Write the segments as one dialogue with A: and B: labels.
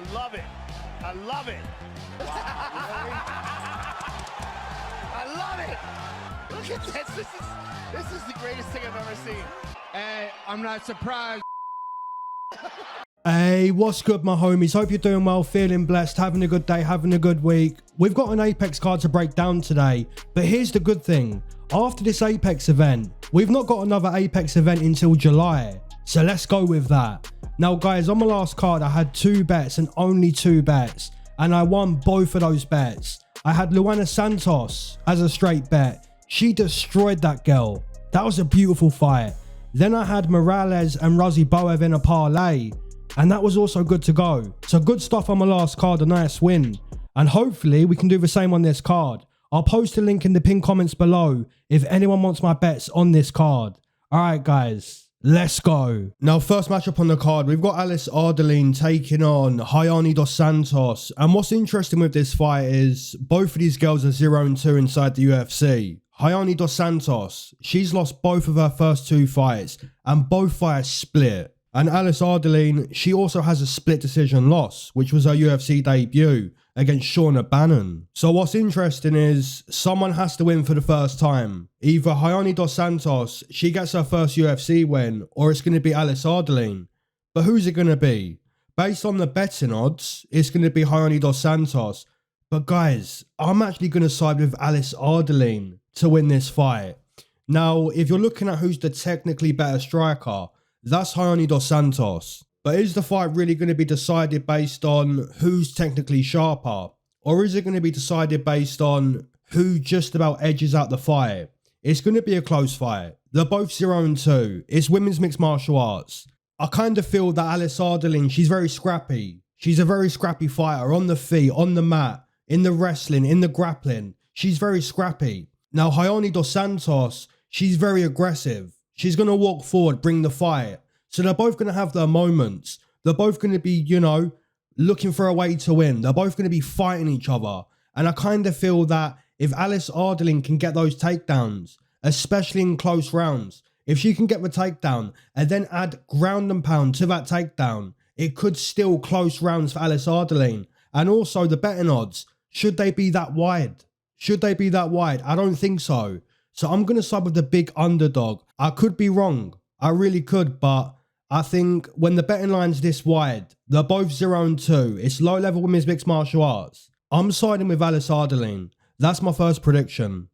A: I love it. I love it. I love it. Look at this. This is the greatest thing I've ever seen.
B: Hey, I'm not surprised.
C: Hey, what's good, my homies? Hope you're doing well, feeling blessed, having a good day, having a good week. We've got an Apex card to break down today, but here's the good thing. After this Apex event, we've not got another Apex event until July, so let's go with that. Now guys, on my last card, I had 2 bets and only 2 bets, and I won both of those bets. I had Luana Santos as a straight bet. She destroyed that girl. That was a beautiful fight. Then I had Morales and Rosie Boev in a parlay, and that was also good to go. So good stuff on my last card, a nice win. And hopefully we can do the same on this card. I'll post a link in the pinned comments below if anyone wants my bets on this card. Alright guys, let's go. Now first matchup on the card, we've got Ardelean taking on Rayanne dos Santos. And what's interesting with this fight is both of these girls are 0-2 inside the UFC. Rayanne dos Santos, she's lost both of her first 2 fights and both fights split. And Ardelean, she also has a split decision loss, which was her UFC debut against Shauna Bannon. So what's interesting is someone has to win for the first time. Either Rayanne dos Santos, she gets her first UFC win, or it's going to be Ardelean. But who's it going to be? Based on the betting odds, it's going to be Rayanne dos Santos. But guys, I'm actually going to side with Ardelean to win this fight. Now, if you're looking at who's the technically better striker, that's Rayanne dos Santos. But is the fight really going to be decided based on who's technically sharper? Or is it going to be decided based on who just about edges out the fight? It's going to be a close fight. They're both 0-2. It's women's mixed martial arts. I kind of feel that Ardelean, she's very scrappy. She's a very scrappy fighter on the feet, on the mat, in the wrestling, in the grappling. She's very scrappy. Now, Rayanne dos Santos, she's very aggressive. She's going to walk forward, bring the fight. So they're both going to have their moments. They're both going to be, you know, looking for a way to win. They're both going to be fighting each other. And I kind of feel that if Ardelean can get those takedowns, especially in close rounds, if she can get the takedown and then add ground and pound to that takedown, it could still close rounds for Ardelean. And also the betting odds, should they be that wide? Should they be that wide? I don't think so. So I'm going to side with the big underdog. I could be wrong. I really could, but I think when the betting line's this wide, they're both 0-2. It's low-level women's mixed martial arts. I'm siding with Ardelean. That's my first prediction.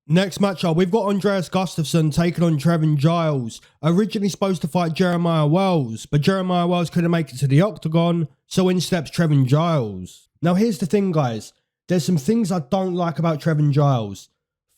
C: Next matchup, we've got Andreas Gustafsson taking on Trevin Giles. Originally supposed to fight Jeremiah Wells, but Jeremiah Wells couldn't make it to the octagon, so in steps Trevin Giles. Now here's the thing, guys. There's some things I don't like about Trevin Giles.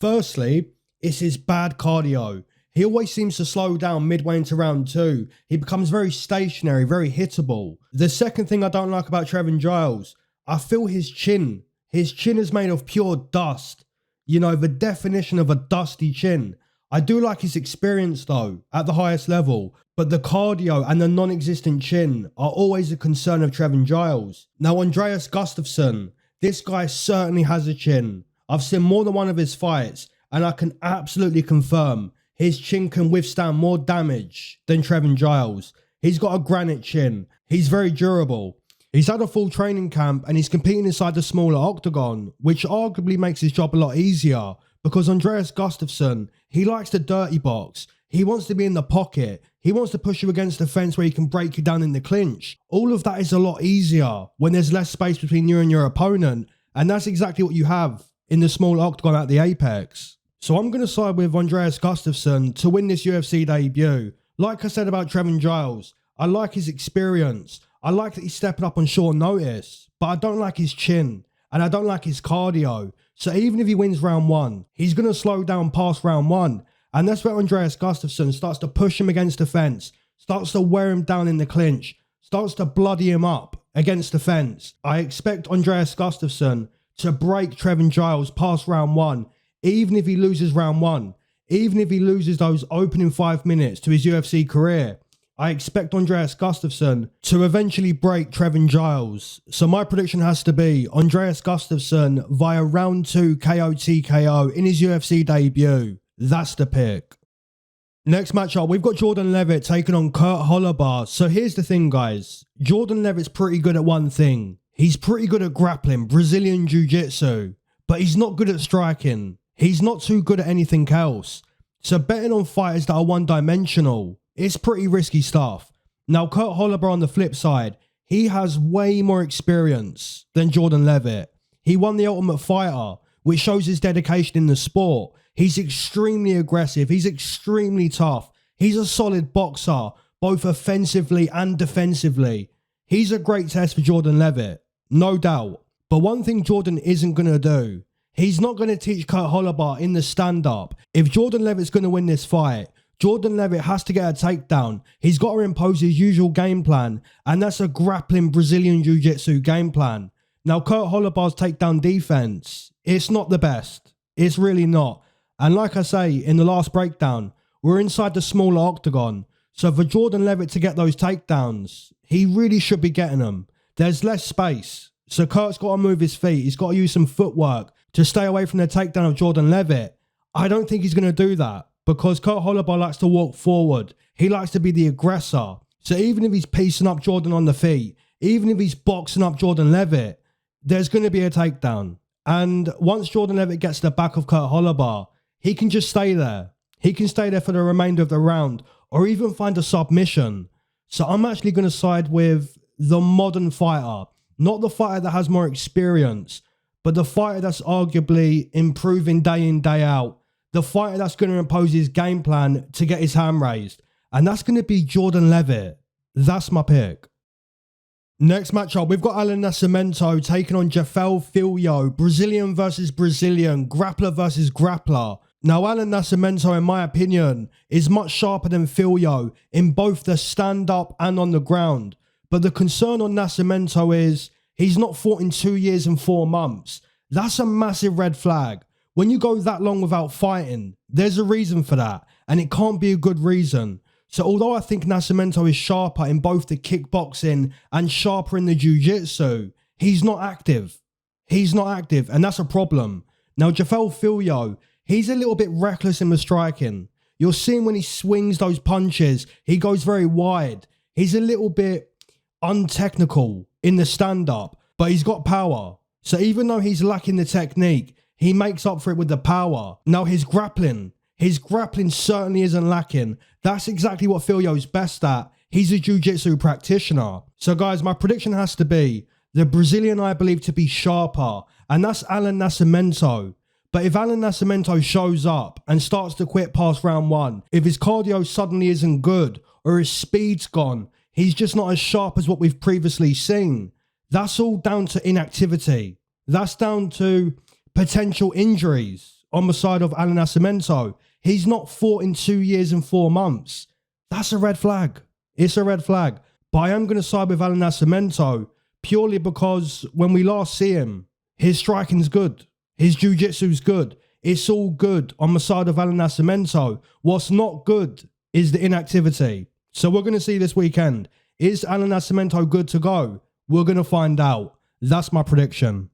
C: Firstly, it's his bad cardio. He always seems to slow down midway into round 2. He becomes very stationary, very hittable. The second thing I don't like about Trevin Giles, I feel his chin. His chin is made of pure dust. You know, the definition of a dusty chin. I do like his experience though, at the highest level, but the cardio and the non-existent chin are always a concern of Trevin Giles. Now, Andreas Gustafsson, this guy certainly has a chin. I've seen more than one of his fights, and I can absolutely confirm his chin can withstand more damage than Trevin Giles. He's got a granite chin. He's very durable. He's had a full training camp and he's competing inside the smaller octagon, which arguably makes his job a lot easier because Andreas Gustafsson, he likes the dirty box. He wants to be in the pocket. He wants to push you against the fence where he can break you down in the clinch. All of that is a lot easier when there's less space between you and your opponent, and that's exactly what you have in the small octagon at the Apex. So I'm going to side with Andreas Gustafsson to win this UFC debut. Like I said about Trevin Giles, I like his experience. I like that he's stepping up on short notice, but I don't like his chin and I don't like his cardio. So even if he wins round 1, he's going to slow down past round 1. And that's where Andreas Gustafsson starts to push him against the fence, starts to wear him down in the clinch, starts to bloody him up against the fence. I expect Andreas Gustafsson to break Trevin Giles past round 1. Even if he loses round 1, even if he loses those opening 5 minutes to his UFC career, I expect Andreas Gustafsson to eventually break Trevin Giles. So my prediction has to be Andreas Gustafsson via round 2 KO TKO in his UFC debut. That's the pick. Next matchup, we've got Jordan Leavitt taking on Kurt Holobaugh. So here's the thing, guys. Jordan Leavitt's pretty good at one thing. He's pretty good at grappling, Brazilian Jiu-Jitsu, but he's not good at striking. He's not too good at anything else. So betting on fighters that are one-dimensional, it's pretty risky stuff. Now, Kurt Holobaugh on the flip side, he has way more experience than Jordan Leavitt. He won the Ultimate Fighter, which shows his dedication in the sport. He's extremely aggressive. He's extremely tough. He's a solid boxer, both offensively and defensively. He's a great test for Jordan Leavitt, no doubt. But one thing Jordan isn't going to do, he's not going to teach Kurt Holobaugh in the stand-up. If Jordan Leavitt's going to win this fight, Jordan Leavitt has to get a takedown. He's got to impose his usual game plan, and that's a grappling Brazilian Jiu-Jitsu game plan. Now, Kurt Holobaugh's takedown defense, it's not the best. It's really not. And like I say, in the last breakdown, we're inside the smaller octagon. So for Jordan Leavitt to get those takedowns, he really should be getting them. There's less space. So Kurt's got to move his feet. He's got to use some footwork to stay away from the takedown of Jordan Leavitt. I don't think he's going to do that because Kurt Holobaugh likes to walk forward. He likes to be the aggressor. So even if he's piecing up Jordan on the feet, even if he's boxing up Jordan Leavitt, there's going to be a takedown. And once Jordan Leavitt gets to the back of Kurt Holobaugh, he can just stay there. He can stay there for the remainder of the round or even find a submission. So I'm actually going to side with the modern fighter, not the fighter that has more experience, but the fighter that's arguably improving day in, day out, the fighter that's going to impose his game plan to get his hand raised. And that's going to be Jordan Leavitt. That's my pick. Next matchup, we've got Allan Nascimento taking on Jafel Filho, Brazilian versus Brazilian, grappler versus grappler. Now, Allan Nascimento, in my opinion, is much sharper than Filho in both the stand-up and on the ground. But the concern on Nascimento is he's not fought in 2 years and 4 months. That's a massive red flag. When you go that long without fighting, there's a reason for that, and it can't be a good reason. So although I think Nascimento is sharper in both the kickboxing and sharper in the jiu-jitsu, he's not active. He's not active, and that's a problem. Now, Jafel Filho, he's a little bit reckless in the striking. You'll see him when he swings those punches, he goes very wide. He's a little bit untechnical in the stand-up, but he's got power. So even though he's lacking the technique, he makes up for it with the power. Now, his grappling certainly isn't lacking. That's exactly what Filho's best at. He's a jiu-jitsu practitioner. So guys, my prediction has to be the Brazilian I believe to be sharper, and that's Allan Nascimento. But if Allan Nascimento shows up and starts to quit past round 1, if his cardio suddenly isn't good or his speed's gone, he's just not as sharp as what we've previously seen. That's all down to inactivity. That's down to potential injuries on the side of Allan Nascimento. He's not fought in 2 years and 4 months. That's a red flag. It's a red flag. But I am going to side with Allan Nascimento purely because when we last see him, his striking's good. His jiu-jitsu's good. It's all good on the side of Allan Nascimento. What's not good is the inactivity. So we're going to see this weekend. Is Allan Nascimento good to go? We're going to find out. That's my prediction.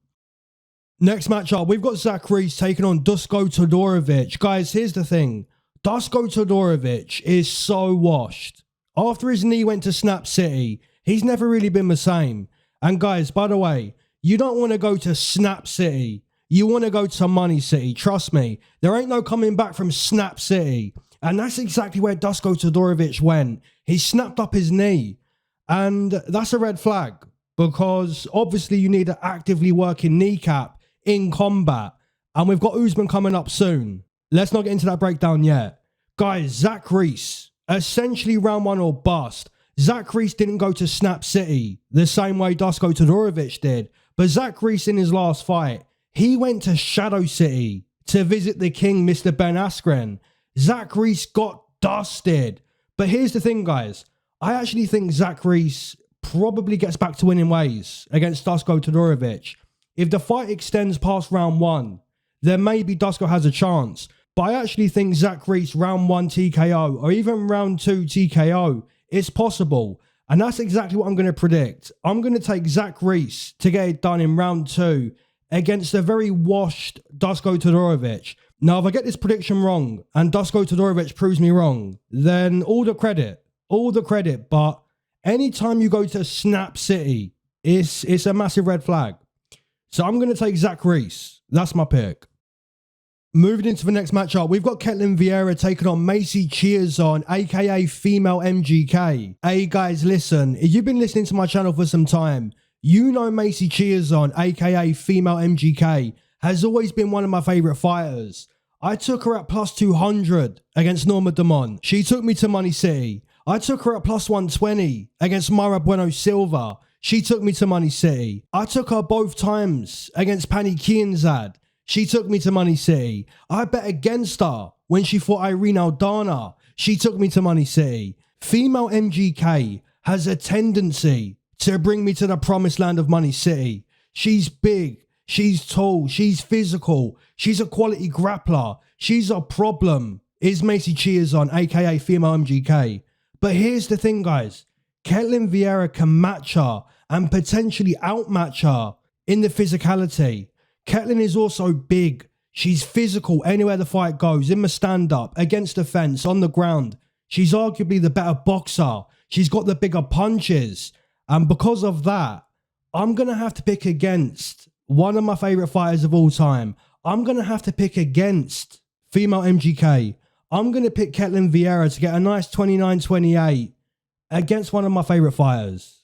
C: Next matchup, we've got Zach Reese taking on Dusko Todorovic. Guys, here's the thing. Dusko Todorovic is so washed. After his knee went to Snap City, he's never really been the same. And guys, by the way, you don't want to go to Snap City. You want to go to Money City. Trust me, there ain't no coming back from Snap City. And that's exactly where Dusko Todorovic went. He snapped up his knee. And that's a red flag because obviously you need an actively working kneecap in combat. And we've got Usman coming up soon. Let's not get into that breakdown yet. Guys, Zach Reese, essentially round 1 or bust. Zach Reese didn't go to Snap City the same way Dusko Todorovic did. But Zach Reese in his last fight, he went to Shadow City to visit the king, Mr. Ben Askren. Zach Reese got dusted. But here's the thing, guys. I actually think Zach Reese probably gets back to winning ways against Dusko Todorovic. If the fight extends past round 1, then maybe Dusko has a chance. But I actually think Zach Reese round 1 TKO or even round 2 TKO, it's possible. And that's exactly what I'm going to predict. I'm going to take Zach Reese to get it done in round 2 against a very washed Dusko Todorovic. Now, if I get this prediction wrong and Dusko Todorovic proves me wrong, then all the credit. But anytime you go to Snap City, it's a massive red flag. So I'm going to take Zach Reese. That's my pick. Moving into the next matchup, we've got Ketlen Vieira taking on Macy Chiasson, aka Female MGK. Hey guys, listen, if you've been listening to my channel for some time, you know Macy Chiasson, aka Female MGK, has always been one of my favourite fighters. I took her at plus 200 against Norma Dumont. She took me to Money City. I took her at plus 120 against Mayra Bueno Silva. She took me to Money City. I took her both times against Pani Kianzad. She took me to Money City. I bet against her when she fought Irene Aldana. She took me to Money City. Female MGK has a tendency to bring me to the promised land of Money City. She's big. She's tall. She's physical. She's a quality grappler. She's a problem. Is Macy Chiasson, aka Female MGK. But here's the thing, guys. Ketlen Vieira can match her and potentially outmatch her in the physicality. Ketlen is also big. She's physical anywhere the fight goes, in the stand-up, against the fence, on the ground. She's arguably the better boxer. She's got the bigger punches. And because of that, I'm going to have to pick against one of my favourite fighters of all time. I'm going to have to pick against Female MGK. I'm going to pick Ketlen Vieira to get a nice 29-28 against one of my favourite fighters.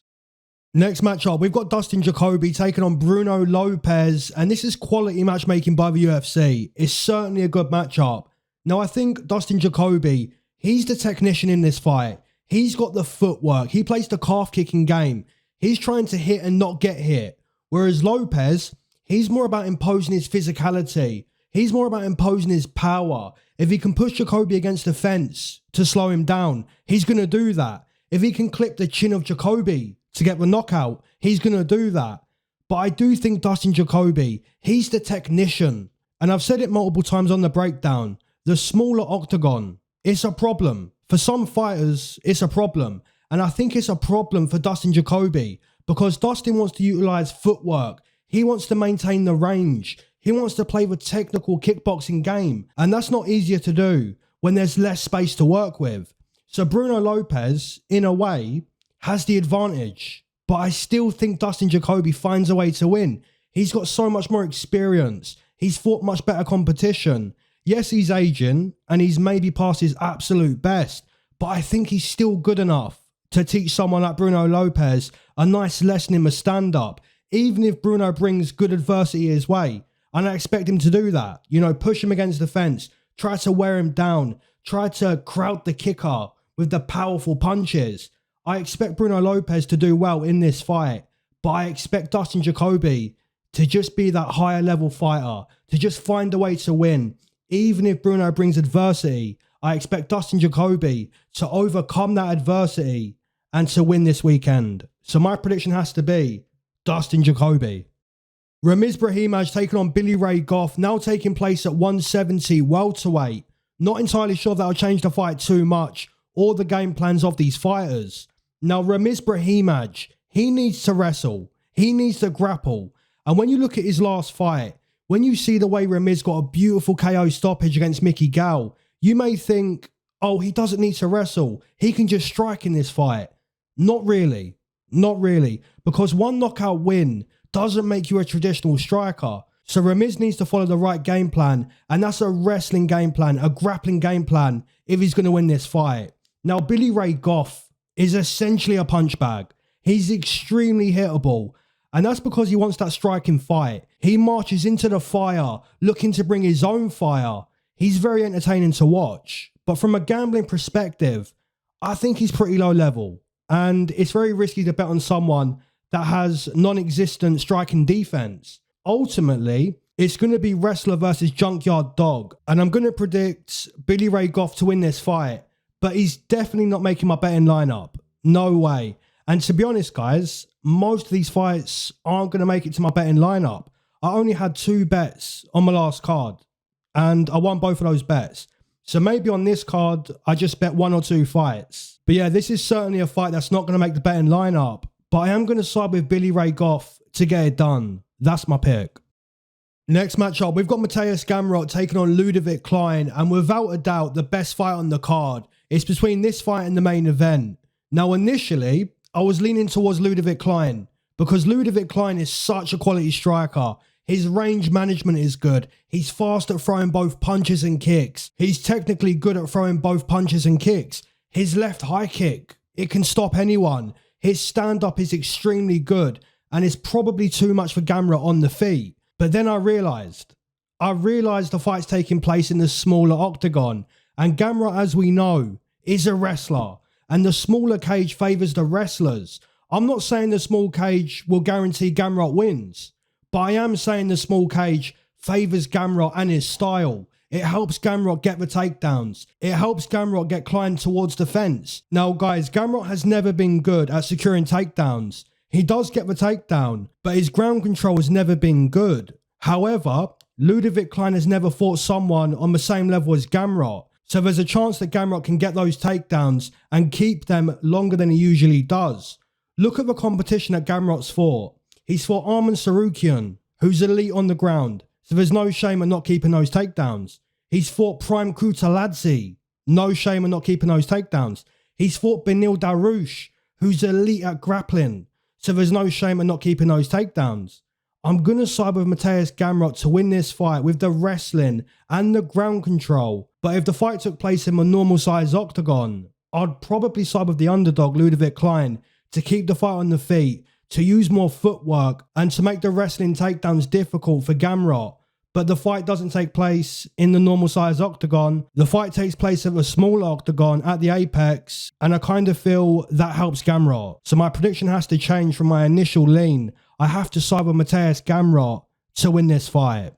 C: Next matchup, we've got Dustin Jacoby taking on Bruno Lopes, and this is quality matchmaking by the UFC. It's certainly a good matchup. Now, I think Dustin Jacoby, he's the technician in this fight. He's got the footwork. He plays the calf kicking game. He's trying to hit and not get hit. Whereas Lopes, he's more about imposing his physicality. He's more about imposing his power. If he can push Jacoby against the fence to slow him down, he's going to do that. If he can clip the chin of Jacoby to get the knockout, he's going to do that. But I do think Dustin Jacoby, he's the technician. And I've said it multiple times on the breakdown. The smaller octagon, it's a problem. For some fighters, it's a problem. And I think it's a problem for Dustin Jacoby because Dustin wants to utilise footwork. He wants to maintain the range. He wants to play the technical kickboxing game. And that's not easier to do when there's less space to work with. So Bruno Lopes, in a way, has the advantage. But I still think Dustin Jacoby finds a way to win. He's got so much more experience. He's fought much better competition. Yes, he's aging and he's maybe past his absolute best. But I think he's still good enough to teach someone like Bruno Lopes a nice lesson in the stand-up. Even if Bruno brings good adversity his way. And I expect him to do that. You know, push him against the fence. Try to wear him down. Try to crowd the kicker with the powerful punches. I expect Bruno Lopes to do well in this fight, but I expect Dustin Jacoby to just be that higher level fighter, to just find a way to win. Even if Bruno brings adversity, I expect Dustin Jacoby to overcome that adversity and to win this weekend. So my prediction has to be Dustin Jacoby. Ramiz Brahimaj taking on Billy Ray Goff, now taking place at 170 welterweight. Not entirely sure that'll change the fight too much or the game plans of these fighters. Now, Ramiz Brahimaj, he needs to wrestle. He needs to grapple. And when you look at his last fight, when you see the way Ramiz got a beautiful KO stoppage against Mickey Gall, you may think, oh, he doesn't need to wrestle. He can just strike in this fight. Not really. Not really. Because one knockout win doesn't make you a traditional striker. So Ramiz needs to follow the right game plan. And that's a wrestling game plan, a grappling game plan if he's going to win this fight. Now, Billy Ray Goff is essentially a punch bag. He's extremely hittable. And that's because he wants that striking fight. He marches into the fire, looking to bring his own fire. He's very entertaining to watch. But from a gambling perspective, I think he's pretty low level. And it's very risky to bet on someone that has non-existent striking defense. Ultimately, it's going to be wrestler versus junkyard dog. And I'm going to predict Billy Ray Goff to win this fight. But he's definitely not making my betting lineup. No way. And to be honest, guys, most of these fights aren't going to make it to my betting lineup. I only had 2 bets on my last card. And I won both of those bets. So maybe on this card, I just bet 1 or 2 fights. But yeah, this is certainly a fight that's not going to make the betting lineup. But I am going to side with Billy Ray Goff to get it done. That's my pick. Next matchup, we've got Matthias Gamrot taking on Ludovic Klein, and without a doubt, the best fight on the card. It's between this fight and the main event. Now, initially, I was leaning towards Ludovic Klein because Ludovic Klein is such a quality striker. His range management is good. He's fast at throwing both punches and kicks. He's technically good at throwing both punches and kicks. His left high kick, it can stop anyone. His stand-up is extremely good, and it's probably too much for Gamrot on the feet. But then I realised the fight's taking place in the smaller octagon, and Gamrot, as we know, is a wrestler, and the smaller cage favours the wrestlers. I'm not saying the small cage will guarantee Gamrot wins, but I am saying the small cage favours Gamrot and his style. It helps Gamrot get the takedowns. It helps Gamrot get Klein towards the fence. Now guys, Gamrot has never been good at securing takedowns. He does get the takedown, but his ground control has never been good. However, Ludovic Klein has never fought someone on the same level as Gamrot, so there's a chance that Gamrot can get those takedowns and keep them longer than he usually does. Look at the competition that Gamrot's fought. He's fought Arman Sarukian, who's elite on the ground, so there's no shame in not keeping those takedowns. He's fought Prime Kutaladze, no shame in not keeping those takedowns. He's fought Benil Darush, who's elite at grappling, so there's no shame in not keeping those takedowns. I'm going to side with Matthias Gamrot to win this fight with the wrestling and the ground control. But if the fight took place in a normal size octagon, I'd probably side with the underdog Ludovic Klein to keep the fight on the feet, to use more footwork and to make the wrestling takedowns difficult for Gamrot. But the fight doesn't take place in the normal size octagon. The fight takes place at a smaller octagon at the apex, and I kind of feel that helps Gamrot. So my prediction has to change from my initial lean. I have to side with Matthias Gamrot to win this fight.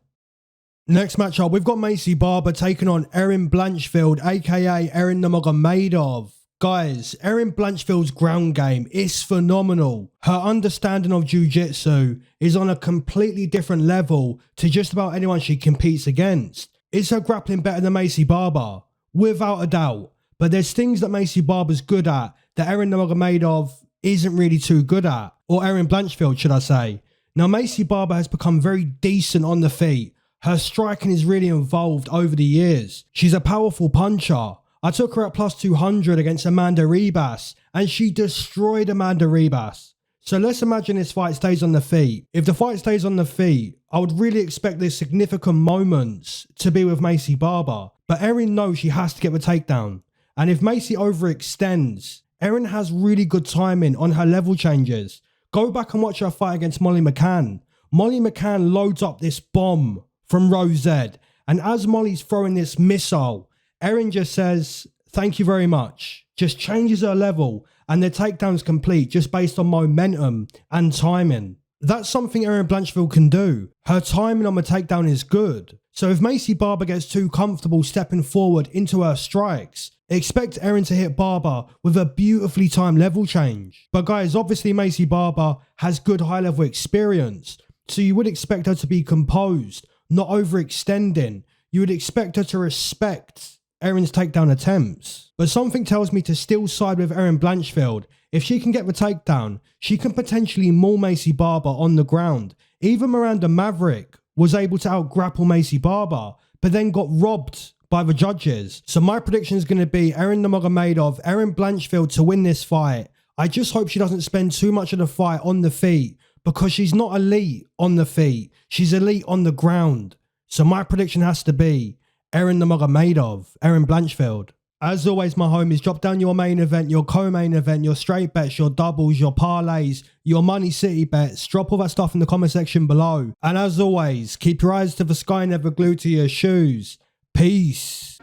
C: Next matchup, we've got Macy Barber taking on Erin Blanchfield, aka Erin Nurmagomedov. Guys, Erin Blanchfield's ground game is phenomenal. Her understanding of jiu-jitsu is on a completely different level to just about anyone she competes against. Is her grappling better than Macy Barber? Without a doubt. But there's things that Macy Barber's good at that Erin Nurmagomedov isn't really too good at. Or Erin Blanchfield, should I say. Now, Macy Barber has become very decent on the feet. Her striking is really evolved over the years. She's a powerful puncher. I took her at plus 200 against Amanda Ribas, and she destroyed Amanda Ribas. So let's imagine this fight stays on the feet. If the fight stays on the feet, I would really expect the significant moments to be with Macy Barber. But Erin knows she has to get the takedown. And if Macy overextends, Erin has really good timing on her level changes. Go back and watch her fight against Molly McCann. Molly McCann loads up this bomb from row Z, and as Molly's throwing this missile, Erin just says, thank you very much. Just changes her level, and their takedown's complete just based on momentum and timing. That's something Erin Blanchfield can do. Her timing on the takedown is good. So if Macy Barber gets too comfortable stepping forward into her strikes, expect Erin to hit Barber with a beautifully timed level change. But guys, obviously Macy Barber has good high level experience, so you would expect her to be composed, not overextending. You would expect her to respect Erin's takedown attempts. But something tells me to still side with Erin Blanchfield. If she can get the takedown, she can potentially maul Macy Barber on the ground. Even Miranda Maverick was able to out-grapple Macy Barber, but then got robbed by the judges. So my prediction is going to be Erin Nurmagomedov, Erin Blanchfield to win this fight. I just hope she doesn't spend too much of the fight on the feet, because she's not elite on the feet. She's elite on the ground. So my prediction has to be Erin Nurmagomedov, Erin Blanchfield. As always, my homies, drop down your main event, your co-main event, your straight bets, your doubles, your parlays, your money city bets. Drop all that stuff in the comment section below. And as always, keep your eyes to the sky, never glued to your shoes. Peace.